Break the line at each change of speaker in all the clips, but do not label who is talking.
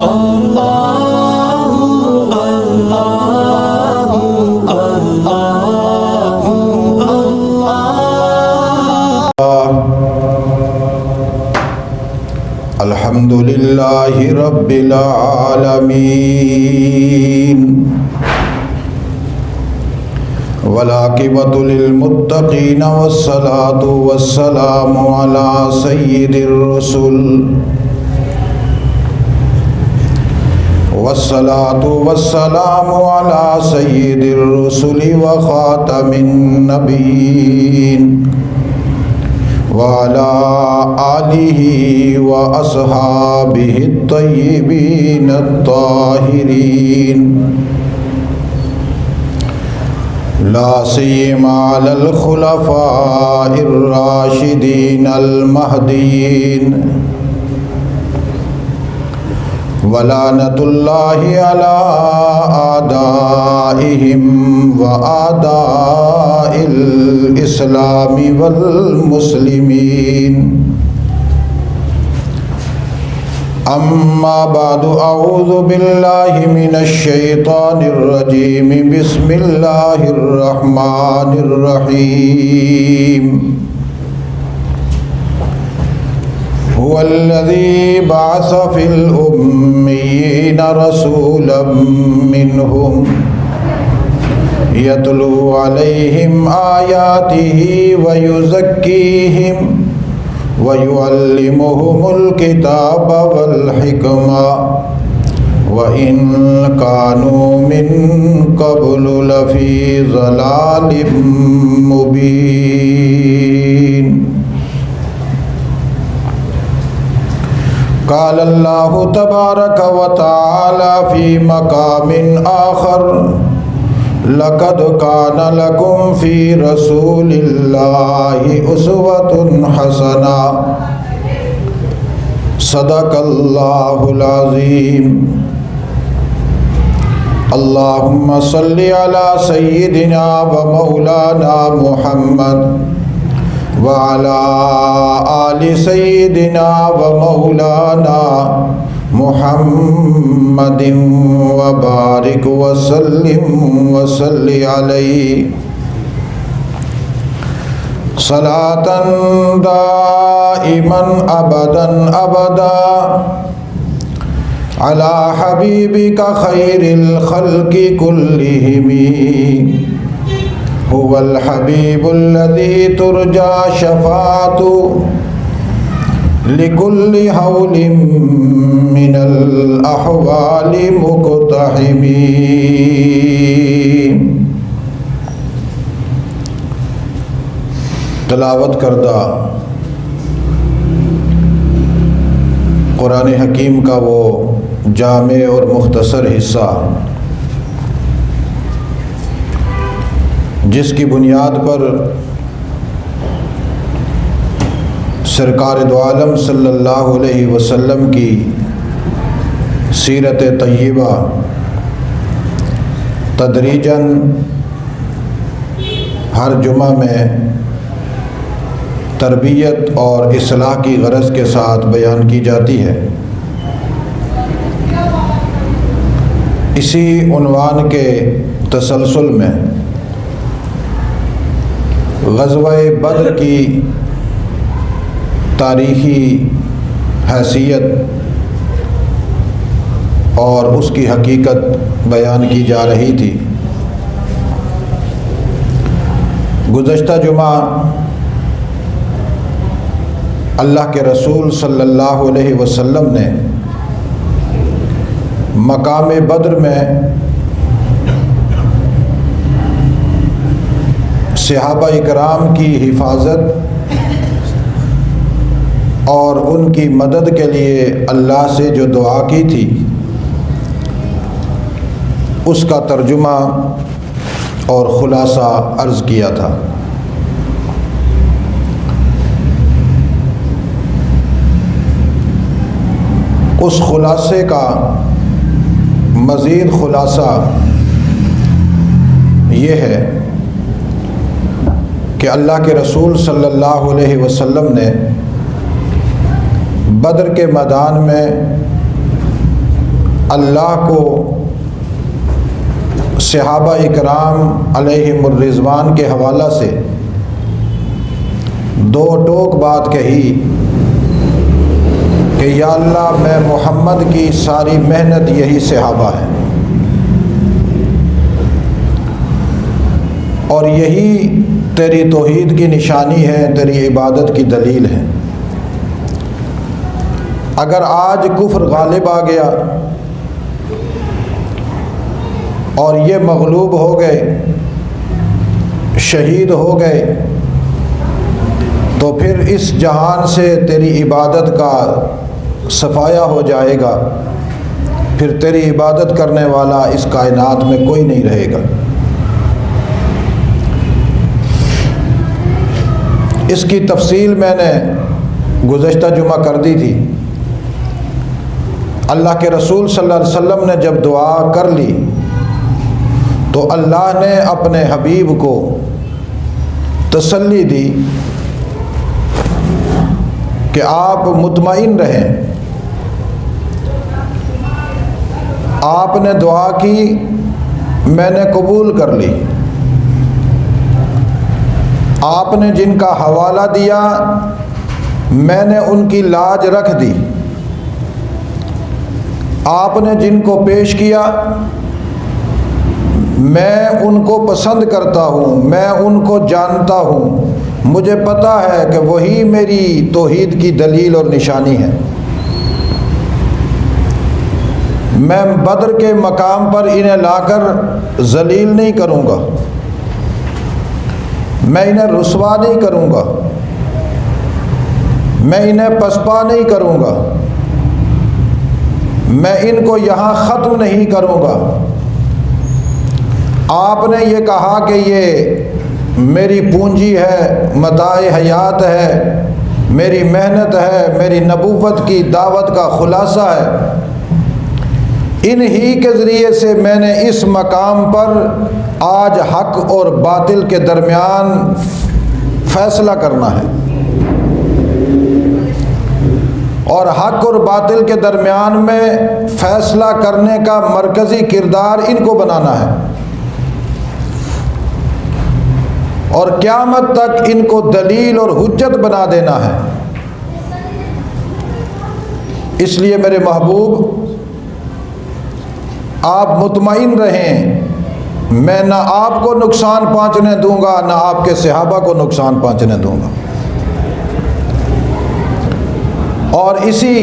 الحمد للہ رب العالمین والعاقبۃ للمتقین والصلاة والسلام علی سید الرسل والصلاة والسلام علی سید الرسل وخاتم النبیین وعلى آلہ وأصحابہ الطیبین الطاہرین لا سیما علی الخلفاء الراشدین المہدیین ولعنۃ اللہ علی اعدائہم واعداء الاسلام والمسلمین اما بعد اعوذ باللہ من الشیطان الرجیم بسم اللہ الرحمن الرحیم هو الذي بعث في الأميين رسولا منهم يتلو عليهم آياته ويزكيهم ويعلمهم الكتاب والحكمة وإن كانوا من قبل لفي ضلال مبين قال اللہ تبارک وتعالی فی مقام آخر لقد کان لکم فی رسول اللہ اسوۃ حسنہ صدق اللہ العظیم اللہم صلی علی سیدنا و مولانا محمد وعلى آل سيدنا ومولانا محمد وبارك وسلم وصل عليه صلاة دائما أبدا أبدا على حبيبك خير الخلق كلهم هو الحبيب الذي ترجى شفاعته لكل حول من الأحوال مقتحم تلاوت کردہ قرآن حکیم کا وہ جامع اور مختصر حصہ جس کی بنیاد پر سرکار دو عالم صلی اللہ علیہ وسلم کی سیرت طیبہ تدریجاً ہر جمعہ میں تربیت اور اصلاح کی غرض کے ساتھ بیان کی جاتی ہے۔ اسی عنوان کے تسلسل میں غزوہ بدر کی تاریخی حیثیت اور اس کی حقیقت بیان کی جا رہی تھی۔ گزشتہ جمعہ اللہ کے رسول صلی اللہ علیہ وسلم نے مقام بدر میں صحابہ اکرام کی حفاظت اور ان کی مدد کے لیے اللہ سے جو دعا کی تھی اس کا ترجمہ اور خلاصہ عرض کیا تھا۔ اس خلاصے کا مزید خلاصہ یہ ہے کہ اللہ کے رسول صلی اللہ علیہ وسلم نے بدر کے میدان میں اللہ کو صحابہ اکرام علیہم الرضوان کے حوالہ سے دو ٹوک بات کہی کہ یا اللہ میں محمد کی ساری محنت یہی صحابہ ہے، اور یہی تیری توحید کی نشانی ہے، تیری عبادت کی دلیل ہے۔ اگر آج کفر غالب آ گیا اور یہ مغلوب ہو گئے، شہید ہو گئے، تو پھر اس جہان سے تیری عبادت کا صفایا ہو جائے گا، پھر تیری عبادت کرنے والا اس کائنات میں کوئی نہیں رہے گا۔ اس کی تفصیل میں نے گزشتہ جمعہ کر دی تھی۔ اللہ کے رسول صلی اللہ علیہ وسلم نے جب دعا کر لی تو اللہ نے اپنے حبیب کو تسلی دی کہ آپ مطمئن رہیں، آپ نے دعا کی، میں نے قبول کر لی، آپ نے جن کا حوالہ دیا میں نے ان کی لاج رکھ دی، آپ نے جن کو پیش کیا میں ان کو پسند کرتا ہوں، میں ان کو جانتا ہوں، مجھے پتہ ہے کہ وہی میری توحید کی دلیل اور نشانی ہے۔ میں بدر کے مقام پر انہیں لا کر ذلیل نہیں کروں گا، میں انہیں رسوا نہیں کروں گا، میں انہیں پسپا نہیں کروں گا، میں ان کو یہاں ختم نہیں کروں گا۔ آپ نے یہ کہا کہ یہ میری پونجی ہے، متاع حیات ہے، میری محنت ہے، میری نبوت کی دعوت کا خلاصہ ہے، انہی کے ذریعے سے میں نے اس مقام پر آج حق اور باطل کے درمیان فیصلہ کرنا ہے، اور حق اور باطل کے درمیان میں فیصلہ کرنے کا مرکزی کردار ان کو بنانا ہے، اور قیامت تک ان کو دلیل اور حجت بنا دینا ہے۔ اس لیے میرے محبوب آپ مطمئن رہیں، میں نہ آپ کو نقصان پہنچنے دوں گا نہ آپ کے صحابہ کو نقصان پہنچنے دوں گا، اور اسی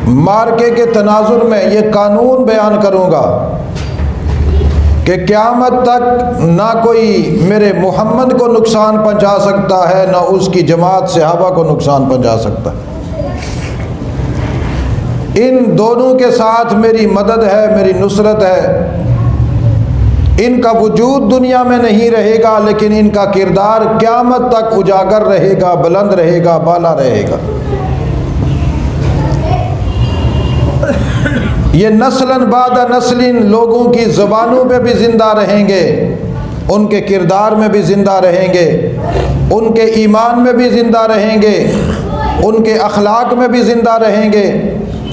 مارکے کے تناظر میں یہ قانون بیان کروں گا کہ قیامت تک نہ کوئی میرے محمد کو نقصان پہنچا سکتا ہے نہ اس کی جماعت صحابہ کو نقصان پہنچا سکتا ہے۔ ان دونوں کے ساتھ میری مدد ہے، میری نصرت ہے۔ ان کا وجود دنیا میں نہیں رہے گا لیکن ان کا کردار قیامت تک اجاگر رہے گا، بلند رہے گا، بالا رہے گا۔ یہ نسلاً بعد نسل لوگوں کی زبانوں پہ بھی زندہ رہیں گے، ان کے کردار میں بھی زندہ رہیں گے، ان کے ایمان میں بھی زندہ رہیں گے، ان کے اخلاق میں بھی زندہ رہیں گے،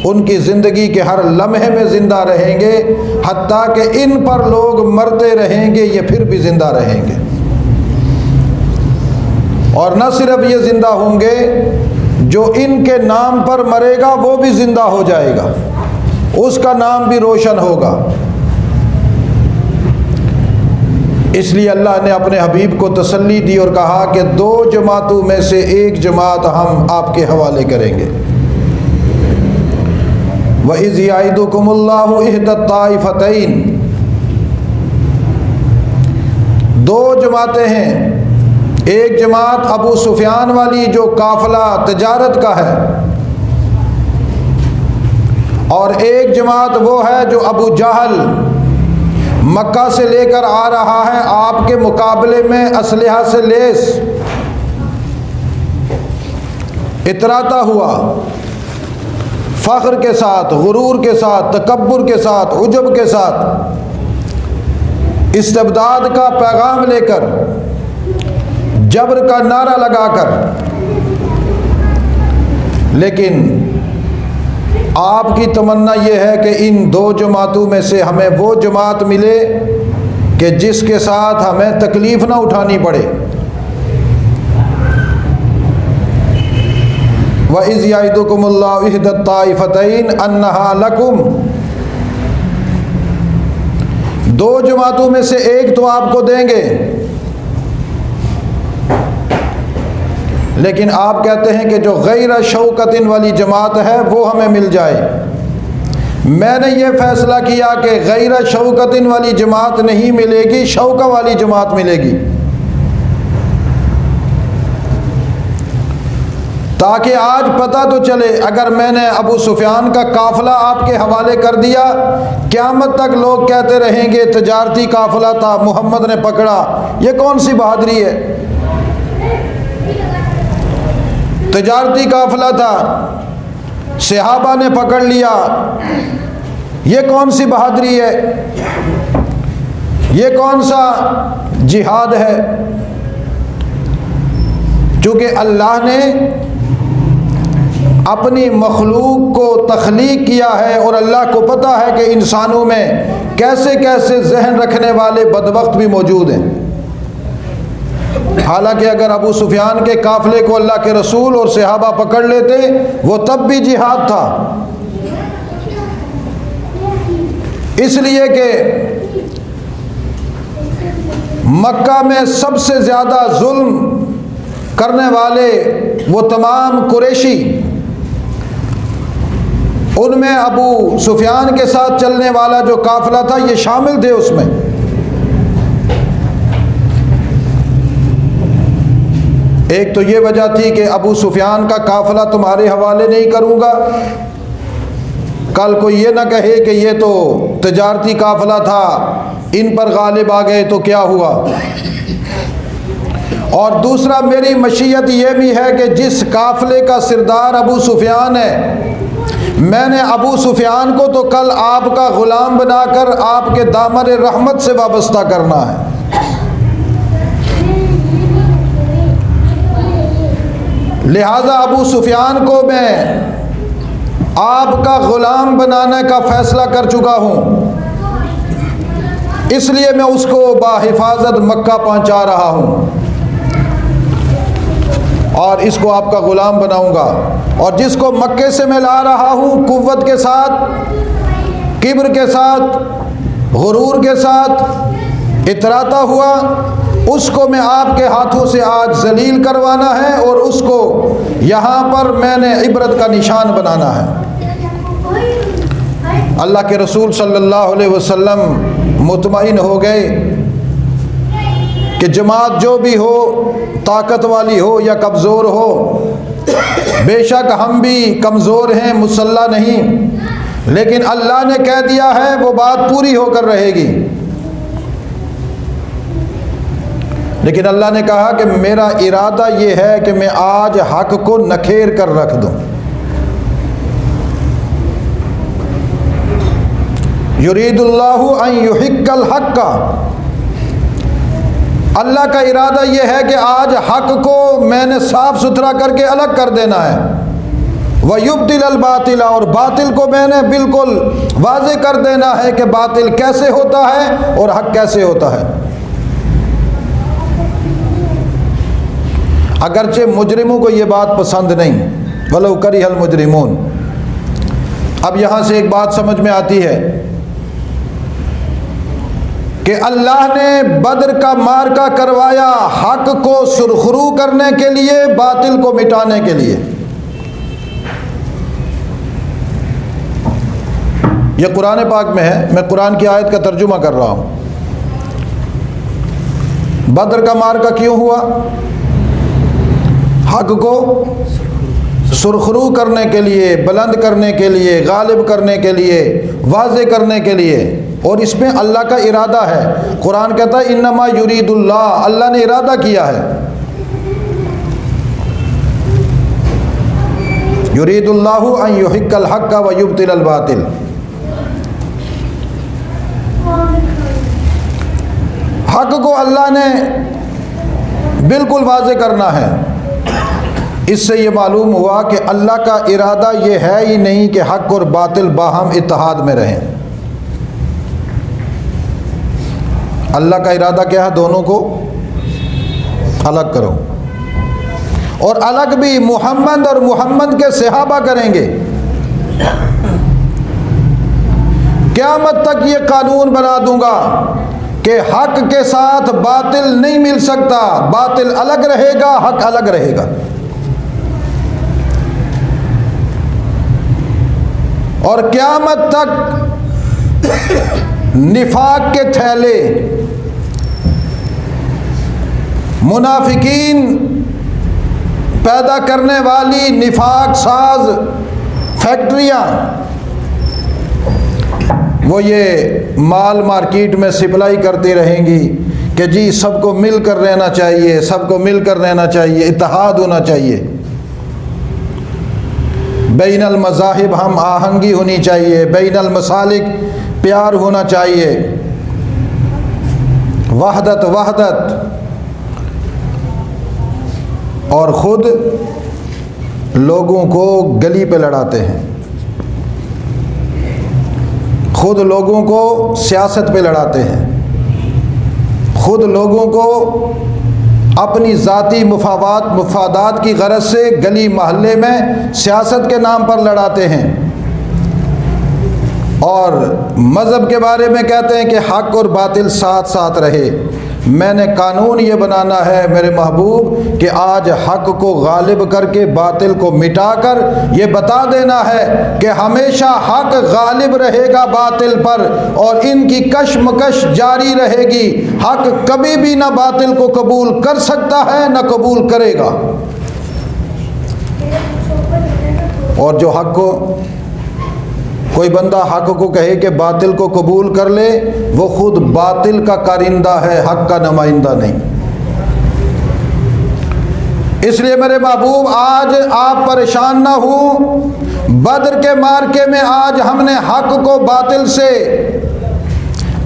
ان کی زندگی کے ہر لمحے میں زندہ رہیں گے، حتیٰ کہ ان پر لوگ مرتے رہیں گے یہ پھر بھی زندہ رہیں گے۔ اور نہ صرف یہ زندہ ہوں گے، جو ان کے نام پر مرے گا وہ بھی زندہ ہو جائے گا، اس کا نام بھی روشن ہوگا۔ اس لیے اللہ نے اپنے حبیب کو تسلی دی اور کہا کہ دو جماعتوں میں سے ایک جماعت ہم آپ کے حوالے کریں گے۔ وَإِذْ يَعِدُكُمُ اللَّهُ إِحْدَى الطَّائِفَتَيْنِ، دو جماعتیں ہیں، ایک جماعت ابو سفیان والی جو قافلہ تجارت کا ہے، اور ایک جماعت وہ ہے جو ابو جہل مکہ سے لے کر آ رہا ہے آپ کے مقابلے میں اسلحہ سے لیس، اتراتا ہوا، فخر کے ساتھ، غرور کے ساتھ، تکبر کے ساتھ، عجب کے ساتھ، استبداد کا پیغام لے کر، جبر کا نعرہ لگا کر، لیکن آپ کی تمنا یہ ہے کہ ان دو جماعتوں میں سے ہمیں وہ جماعت ملے کہ جس کے ساتھ ہمیں تکلیف نہ اٹھانی پڑے۔ وَإِذْ يَعِدُكُمُ اللَّهُ إِحْدَى الطَّائِفَتَيْنِ أَنَّهَا لَكُمْ، دو جماعتوں میں سے ایک تو آپ کو دیں گے، لیکن آپ کہتے ہیں کہ جو غیر شوکت والی جماعت ہے وہ ہمیں مل جائے۔ میں نے یہ فیصلہ کیا کہ غیر شوکت والی جماعت نہیں ملے گی، شوکہ والی جماعت ملے گی، تاکہ آج پتہ تو چلے اگر میں نے ابو سفیان کا قافلہ آپ کے حوالے کر دیا، قیامت تک لوگ کہتے رہیں گے تجارتی قافلہ تھا، محمد نے پکڑا۔ یہ کون سی بہادری ہے؟ تجارتی قافلہ تھا، صحابہ نے پکڑ لیا، یہ کون سی بہادری ہے؟ یہ کون سا جہاد ہے؟ چونکہ اللہ نے اپنی مخلوق کو تخلیق کیا ہے اور اللہ کو پتہ ہے کہ انسانوں میں کیسے کیسے ذہن رکھنے والے بدبخت بھی موجود ہیں۔ حالانکہ اگر ابو سفیان کے قافلے کو اللہ کے رسول اور صحابہ پکڑ لیتے وہ تب بھی جہاد تھا، اس لیے کہ مکہ میں سب سے زیادہ ظلم کرنے والے وہ تمام قریشی، ان میں ابو سفیان کے ساتھ چلنے والا جو قافلہ تھا یہ شامل تھے اس میں۔ ایک تو یہ وجہ تھی کہ ابو سفیان کا قافلہ تمہارے حوالے نہیں کروں گا، کل کوئی یہ نہ کہے کہ یہ تو تجارتی قافلہ تھا، ان پر غالب آ گئے تو کیا ہوا۔ اور دوسرا میری مشیت یہ بھی ہے کہ جس قافلے کا سردار ابو سفیان ہے، میں نے ابو سفیان کو تو کل آپ کا غلام بنا کر آپ کے دامن رحمت سے وابستہ کرنا ہے۔ لہذا ابو سفیان کو میں آپ کا غلام بنانے کا فیصلہ کر چکا ہوں، اس لیے میں اس کو باحفاظت مکہ پہنچا رہا ہوں اور اس کو آپ کا غلام بناؤں گا۔ اور جس کو مکے سے میں لا رہا ہوں قوت کے ساتھ، کبر کے ساتھ، غرور کے ساتھ اتراتا ہوا، اس کو میں آپ کے ہاتھوں سے آج ذلیل کروانا ہے اور اس کو یہاں پر میں نے عبرت کا نشان بنانا ہے۔ اللہ کے رسول صلی اللہ علیہ وسلم مطمئن ہو گئے کہ جماعت جو بھی ہو، طاقت والی ہو یا کمزور ہو، بے شک ہم بھی کمزور ہیں، مسلح نہیں، لیکن اللہ نے کہہ دیا ہے وہ بات پوری ہو کر رہے گی۔ لیکن اللہ نے کہا کہ میرا ارادہ یہ ہے کہ میں آج حق کو نکھیر کر رکھ دوں۔ یرید اللہ ان یحق الحق، اللہ کا ارادہ یہ ہے کہ آج حق کو میں نے صاف ستھرا کر کے الگ کر دینا ہے، وَيُبْدِلَ الْبَاطِلَ، اور باطل کو میں نے بالکل واضح کر دینا ہے کہ باطل کیسے ہوتا ہے اور حق کیسے ہوتا ہے۔ اگرچہ مجرموں کو یہ بات پسند نہیں، وَلَوْ كَرِهَ الْمُجْرِمُونَ۔ اب یہاں سے ایک بات سمجھ میں آتی ہے کہ اللہ نے بدر کا معرکہ کروایا حق کو سرخرو کرنے کے لیے، باطل کو مٹانے کے لیے۔ یہ قرآن پاک میں ہے، میں قرآن کی آیت کا ترجمہ کر رہا ہوں۔ بدر کا معرکہ کیوں ہوا؟ حق کو سرخرو کرنے کے لیے، بلند کرنے کے لیے، غالب کرنے کے لیے، واضح کرنے کے لیے، اور اس میں اللہ کا ارادہ ہے۔ قرآن کہتا ہے انما یرید اللہ، اللہ نے ارادہ کیا ہے۔ یرید اللہ ان یحق الحق ویبطل الباطل۔ حق کو اللہ نے بالکل واضح کرنا ہے، اس سے یہ معلوم ہوا کہ اللہ کا ارادہ یہ ہے ہی نہیں کہ حق اور باطل باہم اتحاد میں رہیں۔ اللہ کا ارادہ کیا ہے؟ دونوں کو الگ کرو، اور الگ بھی محمد اور محمد کے صحابہ کریں گے۔ قیامت تک یہ قانون بنا دوں گا کہ حق کے ساتھ باطل نہیں مل سکتا، باطل الگ رہے گا، حق الگ رہے گا۔ اور قیامت تک نفاق کے تھیلے، منافقین پیدا کرنے والی نفاق ساز فیکٹریاں، وہ یہ مال مارکیٹ میں سپلائی کرتی رہیں گی کہ جی سب کو مل کر رہنا چاہیے، سب کو مل کر رہنا چاہیے، اتحاد ہونا چاہیے، بین المذاہب ہم آہنگی ہونی چاہیے، بین المسالک پیار ہونا چاہیے، وحدت وحدت، اور خود لوگوں کو گلی پہ لڑاتے ہیں، خود لوگوں کو سیاست پہ لڑاتے ہیں، خود لوگوں کو اپنی ذاتی مفادات کی غرض سے گلی محلے میں سیاست کے نام پر لڑاتے ہیں، اور مذہب کے بارے میں کہتے ہیں کہ حق اور باطل ساتھ ساتھ رہے۔ میں نے قانون یہ بنانا ہے میرے محبوب کہ آج حق کو غالب کر کے باطل کو مٹا کر یہ بتا دینا ہے کہ ہمیشہ حق غالب رہے گا باطل پر، اور ان کی کشمکش جاری رہے گی۔ حق کبھی بھی نہ باطل کو قبول کر سکتا ہے نہ قبول کرے گا، اور جو حق کو کوئی بندہ حق کو کہے کہ باطل کو قبول کر لے، وہ خود باطل کا کارندہ ہے، حق کا نمائندہ نہیں۔ اس لیے میرے محبوب آج آپ پریشان نہ ہوں، بدر کے معرکے میں آج ہم نے حق کو باطل سے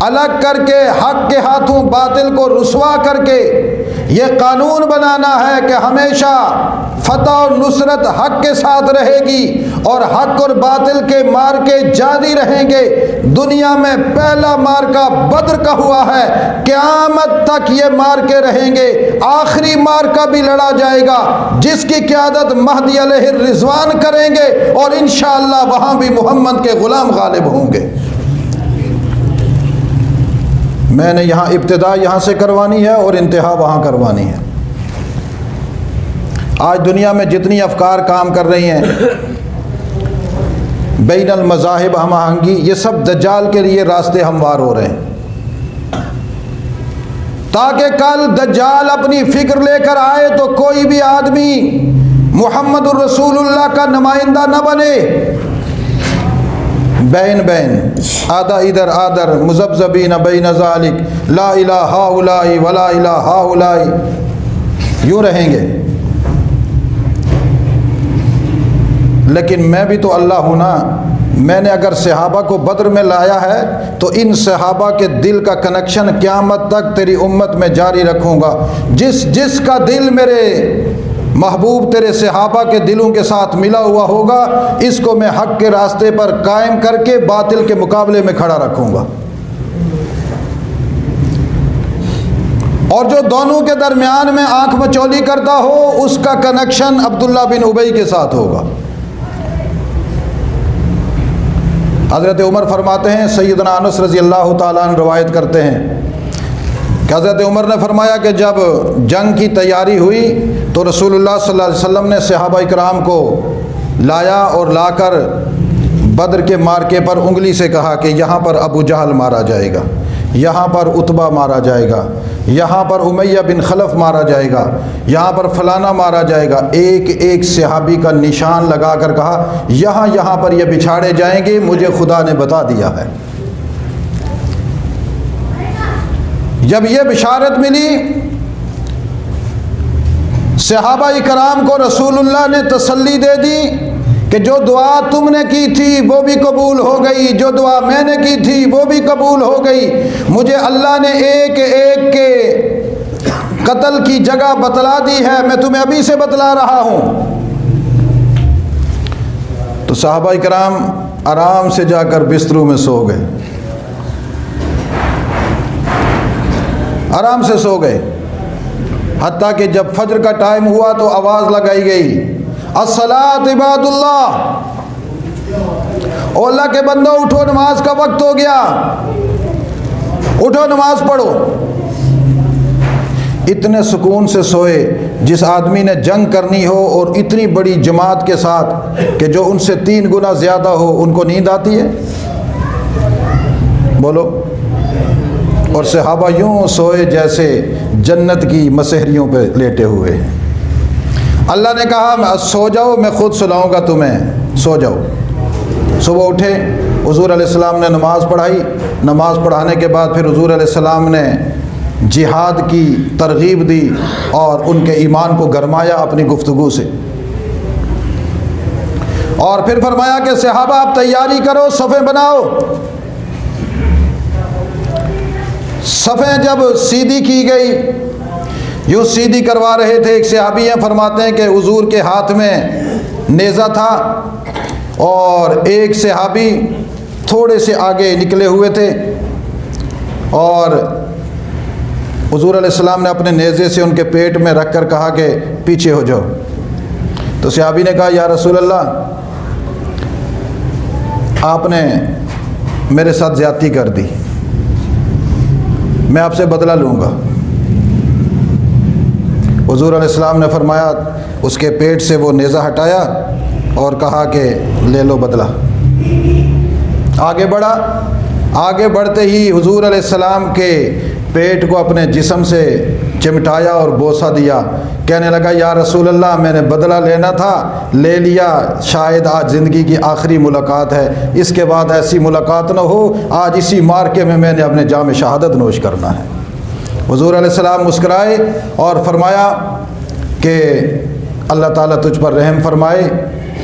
الگ کر کے، حق کے ہاتھوں باطل کو رسوا کر کے یہ قانون بنانا ہے کہ ہمیشہ فتح اور نصرت حق کے ساتھ رہے گی، اور حق اور باطل کے مارکے جاری رہیں گے۔ دنیا میں پہلا مارکا بدر کا ہوا ہے، قیامت تک یہ مارکے رہیں گے۔ آخری مارکا بھی لڑا جائے گا جس کی قیادت مہدی علیہ الرضوان کریں گے، اور انشاءاللہ وہاں بھی محمد کے غلام غالب ہوں گے۔ میں نے یہاں ابتدا یہاں سے کروانی ہے اور انتہا وہاں کروانی ہے۔ آج دنیا میں جتنی افکار کام کر رہی ہیں، بین المذاہب ہم آہنگی، یہ سب دجال کے لیے راستے ہموار ہو رہے ہیں، تاکہ کل دجال اپنی فکر لے کر آئے تو کوئی بھی آدمی محمد الرسول اللہ کا نمائندہ نہ بنے۔ بین بین، آدھا ادھر آدھر، مذبذبین بین ذالک، لا الہ ہؤلاء ولا الہ ہؤلاء، یوں رہیں گے۔ لیکن میں بھی تو اللہ ہوں نا، میں نے اگر صحابہ کو بدر میں لایا ہے تو ان صحابہ کے دل کا کنیکشن قیامت تک تیری امت میں جاری رکھوں گا۔ جس کا دل میرے محبوب تیرے صحابہ کے دلوں کے ساتھ ملا ہوا ہوگا، اس کو میں حق کے راستے پر قائم کر کے باطل کے مقابلے میں کھڑا رکھوں گا، اور جو دونوں کے درمیان میں آنکھ مچولی کرتا ہو اس کا کنیکشن عبداللہ بن ابی کے ساتھ ہوگا۔ حضرت عمر فرماتے ہیں، سیدنا انس رضی اللہ تعالیٰ عنہ روایت کرتے ہیں کہ حضرت عمر نے فرمایا کہ جب جنگ کی تیاری ہوئی تو رسول اللہ صلی اللہ علیہ وسلم نے صحابہ اکرام کو لایا اور لا کر بدر کے مارکے پر انگلی سے کہا کہ یہاں پر ابو جہل مارا جائے گا، یہاں پر عتبہ مارا جائے گا، یہاں پر امیہ بن خلف مارا جائے گا، یہاں پر فلانا مارا جائے گا۔ ایک ایک صحابی کا نشان لگا کر کہا یہاں یہاں پر یہ بچھاڑے جائیں گے، مجھے خدا نے بتا دیا ہے۔ جب یہ بشارت ملی، صحابہ کرام کو رسول اللہ نے تسلی دے دی کہ جو دعا تم نے کی تھی وہ بھی قبول ہو گئی، جو دعا میں نے کی تھی وہ بھی قبول ہو گئی۔ مجھے اللہ نے ایک ایک کے قتل کی جگہ بتلا دی ہے، میں تمہیں ابھی سے بتلا رہا ہوں۔ تو صحابہ کرام آرام سے جا کر بستروں میں سو گئے، آرام سے سو گئے، حتیٰ کہ جب فجر کا ٹائم ہوا تو آواز لگائی گئی، الصلاۃ عباد اللہ، او اللہ کے بندو اٹھو، نماز کا وقت ہو گیا، اٹھو نماز پڑھو۔ اتنے سکون سے سوئے جس آدمی نے جنگ کرنی ہو اور اتنی بڑی جماعت کے ساتھ کہ جو ان سے 3 گنا زیادہ ہو، ان کو نیند آتی ہے؟ بولو۔ اور صحابہ یوں سوئے جیسے جنت کی مسحریوں پہ لیٹے ہوئے ہیں۔ اللہ نے کہا سو جاؤ، میں خود سلاؤں گا تمہیں، سو جاؤ۔ صبح اٹھے، حضور علیہ السلام نے نماز پڑھائی، نماز پڑھانے کے بعد پھر حضور علیہ السلام نے جہاد کی ترغیب دی اور ان کے ایمان کو گرمایا اپنی گفتگو سے، اور پھر فرمایا کہ صحابہ آپ تیاری کرو، صفیں بناؤ۔ صفیں جب سیدھی کی گئی، یوں سیدھی کروا رہے تھے، ایک صحابی ہیں فرماتے ہیں کہ حضور کے ہاتھ میں نیزہ تھا اور ایک صحابی تھوڑے سے آگے نکلے ہوئے تھے، اور حضور علیہ السلام نے اپنے نیزے سے ان کے پیٹ میں رکھ کر کہا کہ پیچھے ہو جاؤ۔ تو صحابی نے کہا یا رسول اللہ، آپ نے میرے ساتھ زیادتی کر دی، میں آپ سے بدلہ لوں گا۔ حضور علیہ السلام نے فرمایا، اس کے پیٹ سے وہ نیزہ ہٹایا اور کہا کہ لے لو بدلہ۔ آگے بڑھا، آگے بڑھتے ہی حضور علیہ السلام کے پیٹ کو اپنے جسم سے چمٹایا اور بوسہ دیا، کہنے لگا یا رسول اللہ، میں نے بدلہ لینا تھا، لے لیا، شاید آج زندگی کی آخری ملاقات ہے، اس کے بعد ایسی ملاقات نہ ہو، آج اسی مارکے میں نے اپنے جام شہادت نوش کرنا ہے۔ حضور علیہ السلام مسکرائے اور فرمایا کہ اللہ تعالیٰ تجھ پر رحم فرمائے،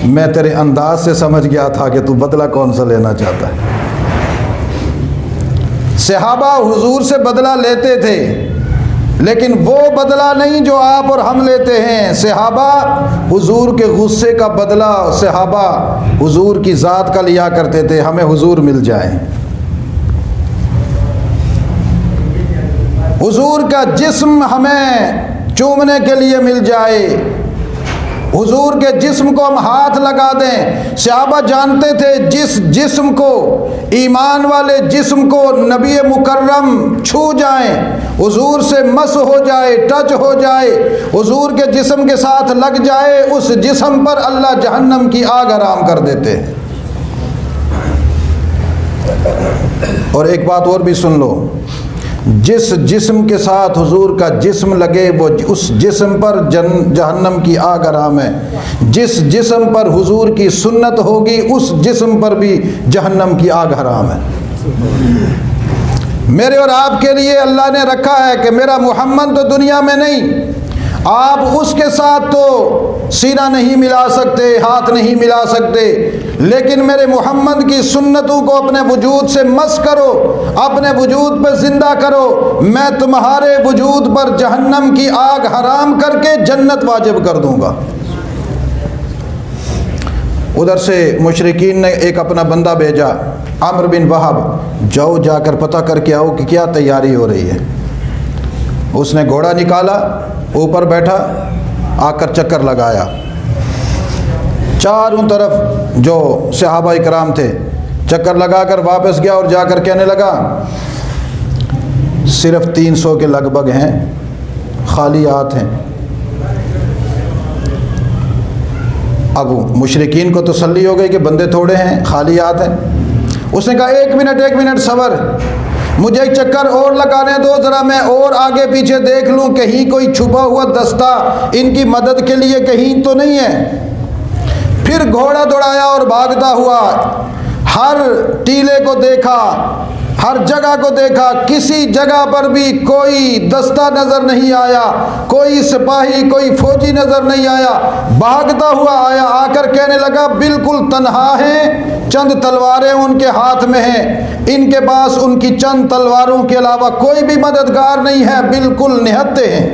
میں تیرے انداز سے سمجھ گیا تھا کہ تو بدلہ کون سا لینا چاہتا ہے۔ صحابہ حضور سے بدلہ لیتے تھے، لیکن وہ بدلہ نہیں جو آپ اور ہم لیتے ہیں۔ صحابہ حضور کے غصے کا بدلہ صحابہ حضور کی ذات کا لیا کرتے تھے، ہمیں حضور مل جائیں، حضور کا جسم ہمیں چومنے کے لیے مل جائے، حضور کے جسم کو ہم ہاتھ لگا دیں۔ صحابہ جانتے تھے جس جسم کو، ایمان والے جسم کو نبی مکرم چھو جائیں، حضور سے مس ہو جائے، ٹچ ہو جائے، حضور کے جسم کے ساتھ لگ جائے، اس جسم پر اللہ جہنم کی آگ حرام کر دیتے ہیں۔ اور ایک بات اور بھی سن لو، جس جسم کے ساتھ حضور کا جسم لگے وہ اس جسم پر جہنم کی آگ حرام ہے، جس جسم پر حضور کی سنت ہوگی اس جسم پر بھی جہنم کی آگ حرام ہے۔ میرے اور آپ کے لیے اللہ نے رکھا ہے کہ میرا محمد تو دنیا میں نہیں، آپ اس کے ساتھ تو سینہ نہیں ملا سکتے، ہاتھ نہیں ملا سکتے، لیکن میرے محمد کی سنتوں کو اپنے وجود سے مس کرو، اپنے وجود پہ زندہ کرو، میں تمہارے وجود پر جہنم کی آگ حرام کر کے جنت واجب کر دوں گا۔ ادھر سے مشرکین نے ایک اپنا بندہ بھیجا، عمرو بن وہب، جاؤ جا کر پتہ کر کے آؤ کہ کیا تیاری ہو رہی ہے۔ اس نے گھوڑا نکالا، اوپر بیٹھا، آ کر چکر لگایا، چاروں طرف جو صحابہ کرام تھے، چکر لگا کر واپس گیا اور جا کر کہنے لگا صرف 300 کے لگ بھگ ہیں، خالی ہاتھ ہیں۔ اب مشرکین کو تسلی ہو گئی کہ بندے تھوڑے ہیں، خالی ہاتھ ہیں۔ اس نے کہا ایک منٹ صبر، مجھے ایک چکر اور لگانے دو، ذرا میں اور آگے پیچھے دیکھ لوں، کہیں کوئی چھپا ہوا دستہ ان کی مدد کے لیے کہیں تو نہیں ہے۔ پھر گھوڑا دوڑایا اور بھاگتا ہوا، ہر ٹیلے کو دیکھا، ہر جگہ کو دیکھا، کسی جگہ پر بھی کوئی دستہ نظر نہیں آیا، کوئی سپاہی، کوئی فوجی نظر نہیں آیا۔ بھاگتا ہوا آیا، آ کر کہنے لگا بالکل تنہا ہیں، چند تلواریں ان کے ہاتھ میں ہیں، ان کے پاس ان کی چند تلواروں کے علاوہ کوئی بھی مددگار نہیں ہے، بالکل نہتے ہیں۔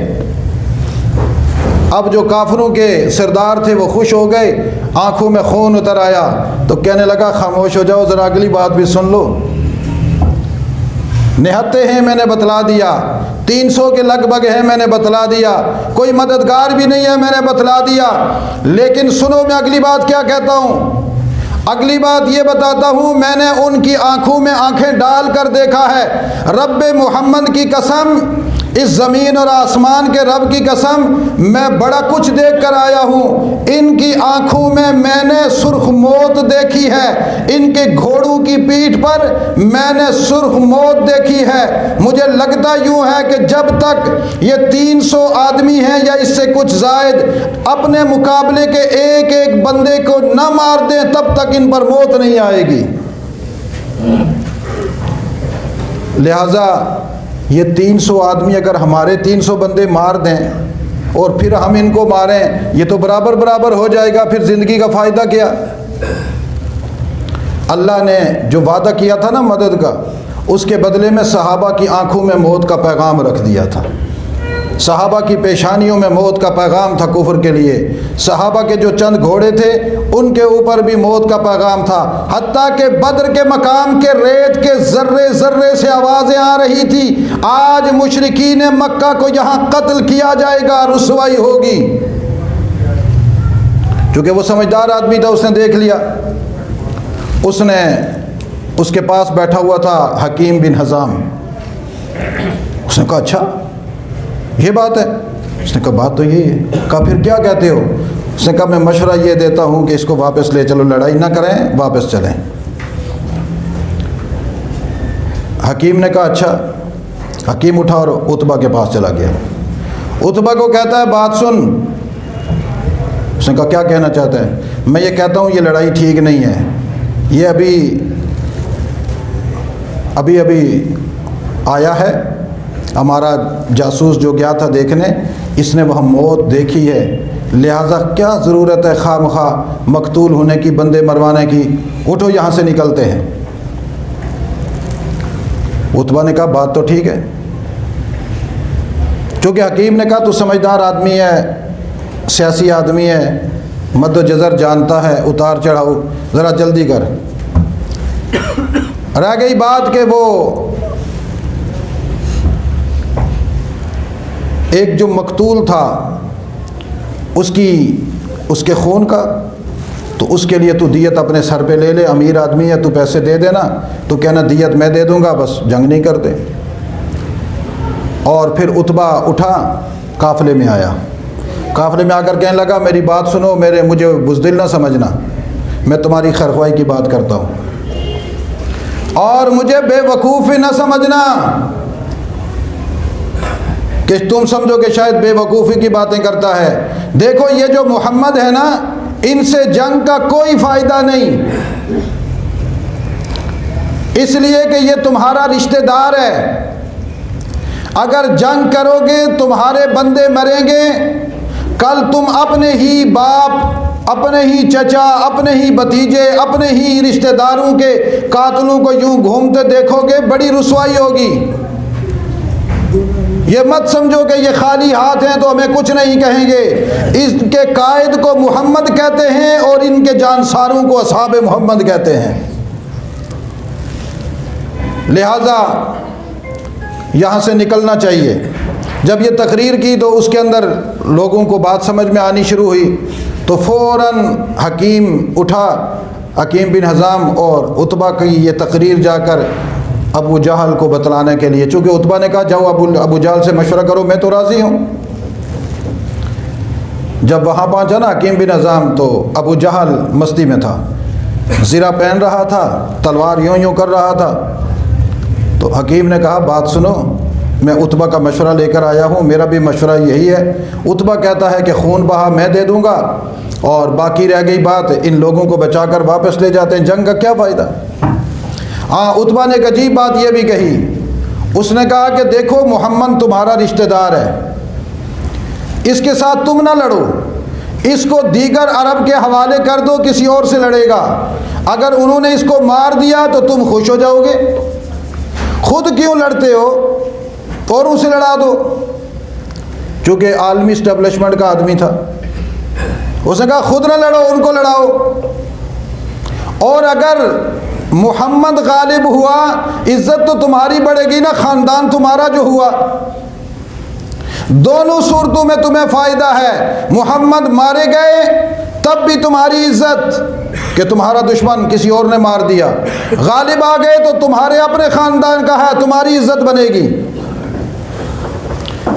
اب جو کافروں کے سردار تھے وہ خوش ہو گئے، آنکھوں میں خون اتر آیا، تو کہنے لگا خاموش ہو جاؤ، ذرا اگلی بات بھی سن لو۔ نہتے ہیں میں نے بتلا دیا، 300 کے لگ بھگ ہیں میں نے بتلا دیا، کوئی مددگار بھی نہیں ہے میں نے بتلا دیا، لیکن سنو میں اگلی بات کیا کہتا ہوں۔ اگلی بات یہ بتاتا ہوں، میں نے ان کی آنکھوں میں آنکھیں ڈال کر دیکھا ہے، رب محمد کی قسم، اس زمین اور آسمان کے رب کی قسم، میں بڑا کچھ دیکھ کر آیا ہوں۔ ان کی آنکھوں میں نے سرخ موت دیکھی ہے، ان کے گھوڑوں کی پیٹھ پر میں نے سرخ موت دیکھی ہے۔ مجھے لگتا یوں ہے کہ جب تک یہ 300 آدمی ہیں یا اس سے کچھ زائد اپنے مقابلے کے ایک ایک بندے کو نہ مار دیں، تب تک ان پر موت نہیں آئے گی۔ لہذا یہ 300 آدمی اگر ہمارے 300 بندے مار دیں اور پھر ہم ان کو ماریں، یہ تو برابر برابر ہو جائے گا، پھر زندگی کا فائدہ کیا؟ اللہ نے جو وعدہ کیا تھا نا مدد کا، اس کے بدلے میں صحابہ کی آنکھوں میں موت کا پیغام رکھ دیا تھا، صحابہ کی پیشانیوں میں موت کا پیغام تھا کفر کے لیے، صحابہ کے جو چند گھوڑے تھے ان کے اوپر بھی موت کا پیغام تھا، حتیٰ کہ بدر کے مقام کے ریت کے ذرے ذرے سے آوازیں آ رہی تھی، آج مشرکین مکہ کو یہاں قتل کیا جائے گا، رسوائی ہوگی۔ چونکہ وہ سمجھدار آدمی تھا، اس نے دیکھ لیا، اس کے پاس بیٹھا ہوا تھا حکیم بن حزام، اس نے کہا اچھا یہ بات ہے؟ اس نے کہا بات تو یہی ہے۔ کہا پھر کیا کہتے ہو؟ اس نے کہا میں مشورہ یہ دیتا ہوں کہ اس کو واپس لے چلو، لڑائی نہ کریں، واپس چلیں۔ حکیم نے کہا اچھا۔ حکیم اٹھا اور عتبہ کے پاس چلا گیا، عتبہ کو کہتا ہے بات سن۔ اس نے کہا کیا کہنا چاہتا ہے؟ میں یہ کہتا ہوں یہ لڑائی ٹھیک نہیں ہے، یہ ابھی آیا ہے ہمارا جاسوس جو گیا تھا دیکھنے، اس نے وہاں موت دیکھی ہے، لہٰذا کیا ضرورت ہے خواہ مخواہ مقتول ہونے کی، بندے مروانے کی، اٹھو یہاں سے نکلتے ہیں۔ عتبہ نے کہا بات تو ٹھیک ہے، چونکہ حکیم نے کہا تو سمجھدار آدمی ہے، سیاسی آدمی ہے، مد و جزر جانتا ہے، اتار چڑھاؤ، ذرا جلدی کر۔ رہ گئی بات کہ وہ ایک جو مقتول تھا اس کے خون کا، تو اس کے لیے تو دیت اپنے سر پہ لے لے، امیر آدمی ہے تو پیسے دے دینا، تو کہنا دیت میں دے دوں گا، بس جنگ نہیں کرتے۔ اور پھر عتبہ اٹھا، قافلے میں آیا، قافلے میں آ کر کہنے لگا میری بات سنو، مجھے بزدل نہ سمجھنا، میں تمہاری خیرخواہی کی بات کرتا ہوں اور مجھے بے وقوف نہ سمجھنا کہ تم سمجھو کہ شاید بے وقوفی کی باتیں کرتا ہے۔ دیکھو یہ جو محمد ہے نا، ان سے جنگ کا کوئی فائدہ نہیں، اس لیے کہ یہ تمہارا رشتہ دار ہے، اگر جنگ کرو گے تمہارے بندے مریں گے، کل تم اپنے ہی باپ، اپنے ہی چچا، اپنے ہی بھتیجے، اپنے ہی رشتہ داروں کے قاتلوں کو یوں گھومتے دیکھو گے، بڑی رسوائی ہوگی۔ یہ مت سمجھو کہ یہ خالی ہاتھ ہیں تو ہمیں کچھ نہیں کہیں گے، اس کے قائد کو محمد کہتے ہیں اور ان کے جانساروں کو اصحاب محمد کہتے ہیں۔ لہذا یہاں سے نکلنا چاہیے۔ جب یہ تقریر کی تو اس کے اندر لوگوں کو بات سمجھ میں آنی شروع ہوئی، تو فوراً حکیم اٹھا، حکیم بن حزام، اور عتبہ کی یہ تقریر جا کر ابو جہل کو بتلانے کے لیے، چونکہ عتبہ نے کہا جاؤ ابو جہل سے مشورہ کرو، میں تو راضی ہوں۔ جب وہاں پہنچا نا حکیم بن حزام، تو ابو جہل مستی میں تھا، زرہ پہن رہا تھا، تلوار یوں کر رہا تھا۔ تو حکیم نے کہا بات سنو، میں عتبہ کا مشورہ لے کر آیا ہوں، میرا بھی مشورہ یہی ہے۔ عتبہ کہتا ہے کہ خون بہا میں دے دوں گا، اور باقی رہ گئی بات ان لوگوں کو بچا کر واپس لے جاتے ہیں، جنگ کا کیا فائدہ۔ ہاں عتبہ نے ایک عجیب بات یہ بھی کہی، اس نے کہا کہ دیکھو محمد تمہارا رشتہ دار ہے، اس کے ساتھ تم نہ لڑو، اس کو دیگر عرب کے حوالے کر دو، کسی اور سے لڑے گا، اگر انہوں نے اس کو مار دیا تو تم خوش ہو جاؤ گے، خود کیوں لڑتے ہو، اوروں سے لڑا دو۔ چونکہ عالمی اسٹیبلشمنٹ کا آدمی تھا، اس نے کہا خود نہ لڑو، ان کو لڑاؤ، اور اگر محمد غالب ہوا عزت تو تمہاری بڑھے گی نا، خاندان تمہارا جو ہوا۔ دونوں صورتوں میں تمہیں فائدہ ہے، محمد مارے گئے تب بھی تمہاری عزت کہ تمہارا دشمن کسی اور نے مار دیا، غالب آ گئے تو تمہارے اپنے خاندان کا ہے، تمہاری عزت بنے گی۔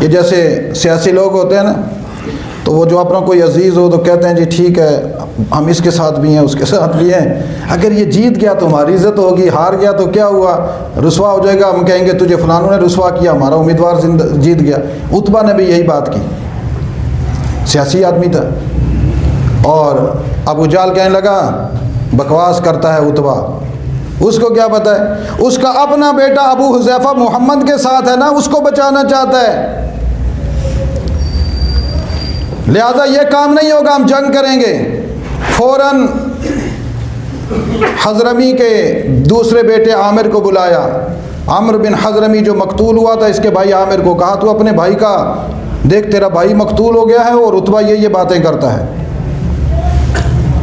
یہ جیسے سیاسی لوگ ہوتے ہیں نا، تو وہ جو اپنا کوئی عزیز ہو تو کہتے ہیں جی ٹھیک ہے ہم اس کے ساتھ بھی ہیں اس کے ساتھ بھی ہیں، اگر یہ جیت گیا تو ہماری عزت ہوگی، ہار گیا تو کیا ہوا، رسوا ہو جائے گا، ہم کہیں گے تجھے فلانوں نے رسوا کیا، ہمارا امیدوار جیت گیا۔ عتبہ نے بھی یہی بات کی، سیاسی آدمی تھا، اور ابو جہل کہنے لگا بکواس کرتا ہے عتبہ، اس کو کیا پتہ ہے، اس کا اپنا بیٹا ابو حذیفہ محمد کے ساتھ ہے نا، اس کو بچانا چاہتا ہے، لہذا یہ کام نہیں ہوگا، ہم جنگ کریں گے۔ فوراً حضرمی کے دوسرے بیٹے عامر کو بلایا، عمرو بن حضرمی جو مقتول ہوا تھا، اس کے بھائی عامر کو کہا تو اپنے بھائی کا دیکھ تیرا بھائی مقتول ہو گیا ہے اور عتبہ یہ باتیں کرتا ہے۔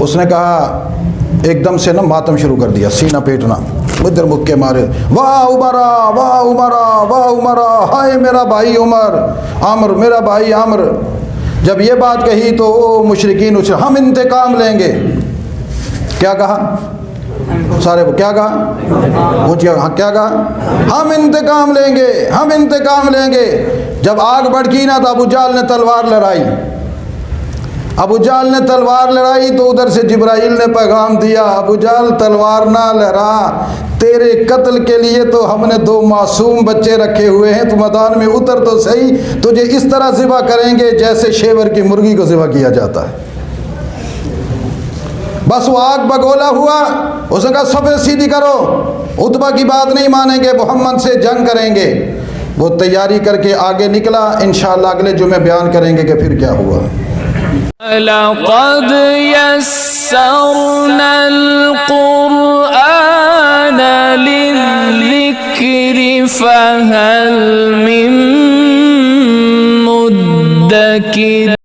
اس نے کہا ایک دم سے نا ماتم شروع کر دیا، سینہ پیٹنا، ادھر مکے مارے، واہ عمرا واہ عمرا واہ عمرا، ہائے میرا بھائی عمر، عمر میرا بھائی عمر۔ جب یہ بات کہی تو مشرکین اچھے ہم انتقام لیں گے، کیا کہا سارے کو، کیا کہا کیا کہا، ہم انتقام لیں گے، ہم انتقام لیں گے۔ جب آگ بھڑکی نا تو ابو جہل نے تلوار لڑائی، ابو جہل نے تلوار لڑائی تو ادھر سے جبرائیل نے پیغام دیا، ابو جہل تلوار نہ لڑا، تیرے قتل کے لیے تو ہم نے 2 معصوم بچے رکھے ہوئے ہیں، تو میدان میں اتر تو صحیح، تجھے اس طرح ذبح کریں گے جیسے شیور کی مرغی کو ذبح کیا جاتا ہے۔ بس وہ آگ بگولا ہوا، اس نے کہا صفیں سیدھی کرو، عتبہ کی بات نہیں مانیں گے، محمد سے جنگ کریں گے۔ وہ تیاری کر کے آگے نکلا، انشاءاللہ اگلے جمعے بیان کریں گے کہ پھر کیا ہوا۔
لقد يسرنا القرآن للذكر فهل من مدكر